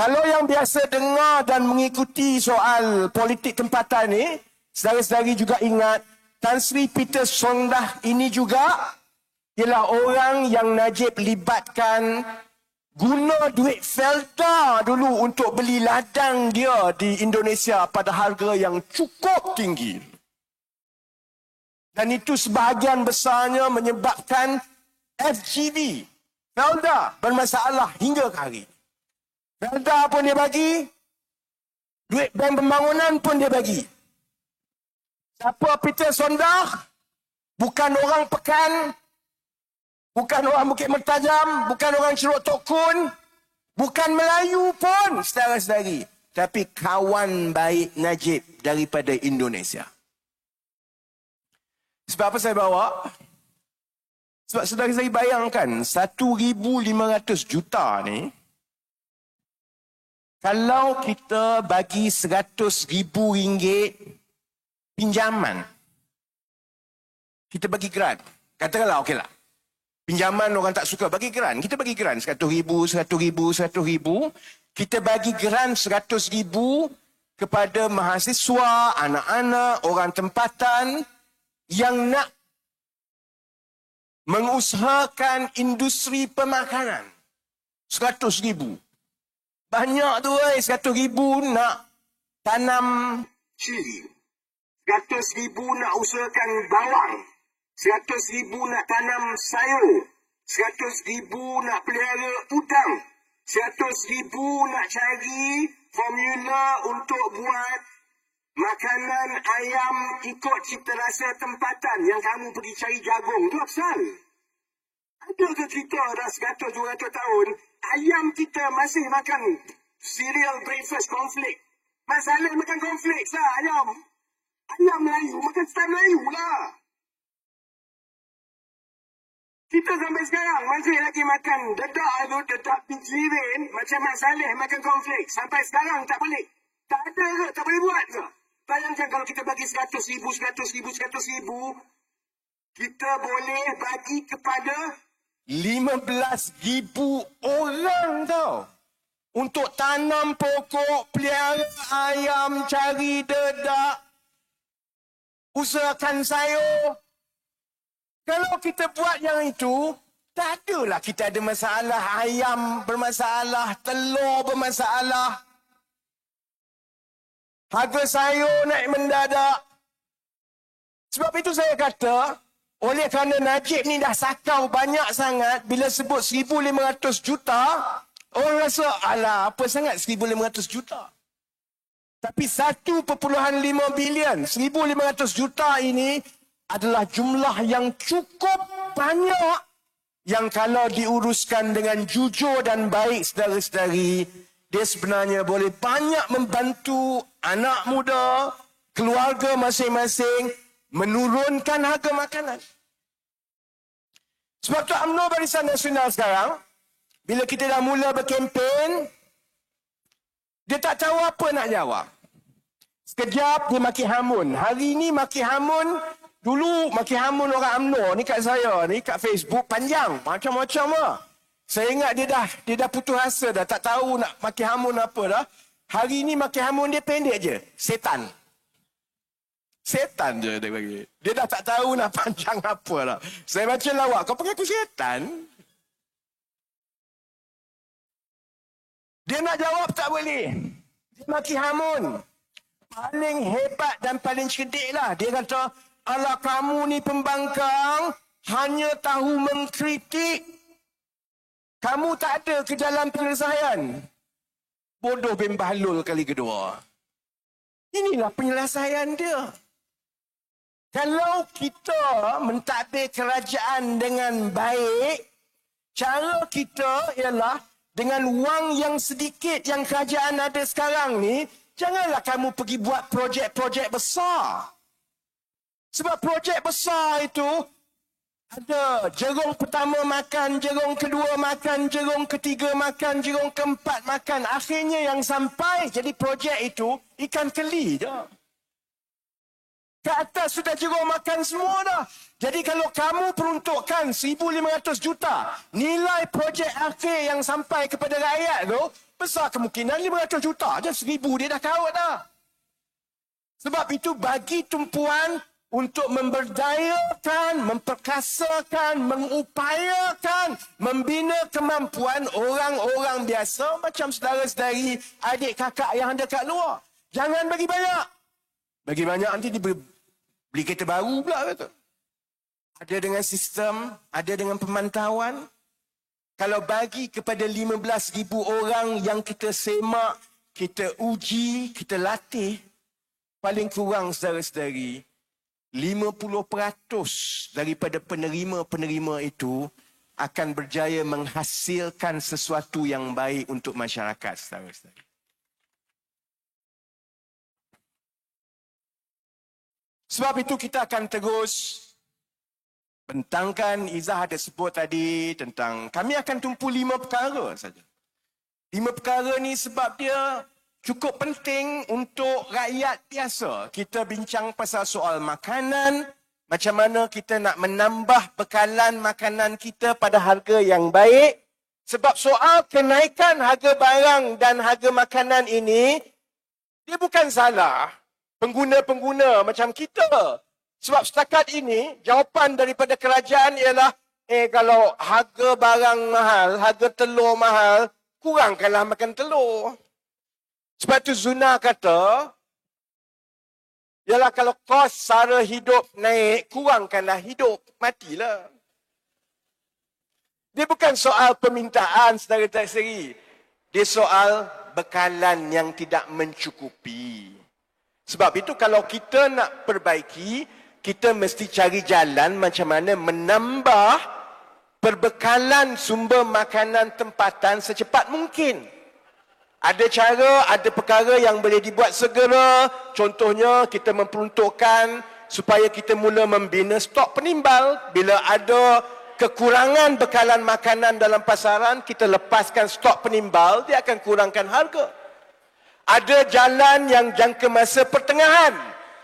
Kalau yang biasa dengar dan mengikuti soal politik tempatan ni, saudara-saudari juga ingat, Tan Sri Peter Sondah ini juga ialah orang yang Najib libatkan guna duit Felda dulu untuk beli ladang dia di Indonesia pada harga yang cukup tinggi. Dan itu sebahagian besarnya menyebabkan FGV, Felda, bermasalah hingga ke hari. Felda pun dia bagi, duit bank pembangunan pun dia bagi. Siapa Peter Sondah? Bukan orang Pekan, bukan orang Bukit Mertajam, bukan orang Ceruk Tok Kun, bukan Melayu pun, saudara-saudari. Tapi kawan baik Najib daripada Indonesia. Sebab apa saya bawa? Sebab saudara-saudari bayangkan, 1,500 juta ni, kalau kita bagi 100,000 ringgit pinjaman, kita bagi geran. Katakanlah, okeylah. Pinjaman orang tak suka, bagi geran. Kita bagi geran 100,000, 100,000, 100,000. Kita bagi geran 100,000 kepada mahasiswa, anak-anak, orang tempatan yang nak mengusahakan industri pemakanan. 100,000. Banyak tu 100,000 nak tanam cili. 100,000 nak usahakan bawang. 100,000 nak tanam sayur. 100,000 nak pelihara udang. 100,000 nak cari formula untuk buat makanan ayam ikut cita rasa tempatan yang kamu pergi cari jagung. Itu asal. Ada ke kita dah 100-200 tahun, ayam kita masih makan cereal breakfast cornflake. Masalah makan cornflakes lah ayam. Ayam Melayu, makan style Melayu lah. Kita sampai sekarang masih lagi makan dedak tu, dedak pijirin. Macam masalah makan cornflakes. Sampai sekarang tak boleh. Tak ada ke? Tak boleh buat ke? Bayangkan kalau kita bagi 100,000, 100,000, 100,000, kita boleh bagi kepada 15,000 orang tau. Untuk tanam pokok, pelihara ayam, cari dedak, usahakan sayur. Kalau kita buat yang itu, tak adalah kita ada masalah ayam bermasalah, telur bermasalah. Harga sayur naik mendadak. Sebab itu saya kata, oleh kerana Najib ni dah sakau banyak sangat, bila sebut 1,500 juta, orang rasa, alah apa sangat 1,500 juta. Tapi 1.5 bilion, 1,500 juta ini adalah jumlah yang cukup banyak yang kalau diuruskan dengan jujur dan baik, saudara-saudari, dia sebenarnya boleh banyak membantu anak muda, keluarga masing-masing, menurunkan harga makanan. Sebab tu UMNO Barisan Nasional sekarang, bila kita dah mula berkempen, dia tak tahu apa nak jawab. Sekejap dia maki hamun. Hari ni maki hamun, dulu maki hamun orang UMNO ni kat saya ni, kat Facebook panjang, macam-macam lah. Saya ingat dia dah putus asa dah, tak tahu nak maki hamun apa dah. Hari ni maki hamun dia pendek je, setan. Setan je dia bagi. Dia dah tak tahu nak panjang apa dah. Saya baca lawak, kau panggil aku setan? Dia nak jawab tak boleh. Dia maki hamun. Paling hebat dan paling cerdik lah. Dia kata, alah kamu ni pembangkang, hanya tahu mengkritik. Kamu tak ada ke jalan penyelesaian. Bodoh bin Bahlul kali kedua. Inilah penyelesaian dia. Kalau kita mentadbir kerajaan dengan baik, cara kita ialah dengan wang yang sedikit yang kerajaan ada sekarang ni, janganlah kamu pergi buat projek-projek besar. Sebab projek besar itu ada jerung pertama makan, jerung kedua makan, jerung ketiga makan, jerung keempat makan. Akhirnya yang sampai jadi projek itu ikan keli je. Ke atas sudah jerung makan semua dah. Jadi kalau kamu peruntukkan 1,500 juta, nilai projek akhir yang sampai kepada rakyat tu, Besar kemungkinan 500 juta je, 1,000 dia dah kahwin dah. Sebab itu bagi tumpuan untuk memberdayakan, memperkasakan, mengupayakan, membina kemampuan orang-orang biasa macam saudara-saudari, adik kakak yang ada kat luar. Jangan bagi banyak. Bagi banyak nanti dia beli kereta baru pula kata. Ada dengan sistem, ada dengan pemantauan. Kalau bagi kepada 15,000 orang yang kita semak, kita uji, kita latih, paling kurang saudara-saudari, 50% daripada penerima-penerima itu akan berjaya menghasilkan sesuatu yang baik untuk masyarakat, saudara-saudari. Sebab itu kita akan terus bentangkan. Izzah ada sebut tadi tentang kami akan tumpu 5 perkara saja. 5 perkara ni sebab dia cukup penting untuk rakyat biasa. Kita bincang pasal soal makanan, macam mana kita nak menambah bekalan makanan kita pada harga yang baik. Sebab soal kenaikan harga barang dan harga makanan ini, dia bukan salah pengguna-pengguna macam kita. Sebab setakat ini, jawapan daripada kerajaan ialah, kalau harga barang mahal, harga telur mahal, kurangkanlah makan telur. Sebab itu Zuna kata, ialah kalau kos sara hidup naik, kurangkanlah hidup, matilah. Dia bukan soal permintaan saudara-saudari. Dia soal bekalan yang tidak mencukupi. Sebab itu kalau kita nak perbaiki, kita mesti cari jalan macam mana menambah perbekalan sumber makanan tempatan secepat mungkin. Ada cara, ada perkara yang boleh dibuat segera. Contohnya, kita memperuntukkan supaya kita mula membina stok penimbal. Bila ada kekurangan bekalan makanan dalam pasaran, kita lepaskan stok penimbal, dia akan kurangkan harga. Ada jalan yang jangka masa pertengahan.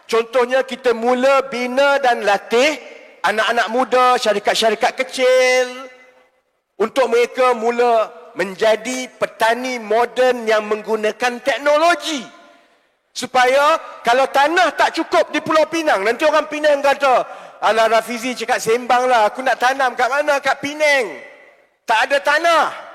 Contohnya kita mula bina dan latih anak-anak muda, syarikat-syarikat kecil untuk mereka mula menjadi petani moden yang menggunakan teknologi. Supaya kalau tanah tak cukup di Pulau Pinang, nanti orang Penang kata, "Alah Rafizi cakap sembang lah, aku nak tanam kat mana? Kat Penang. Tak ada tanah."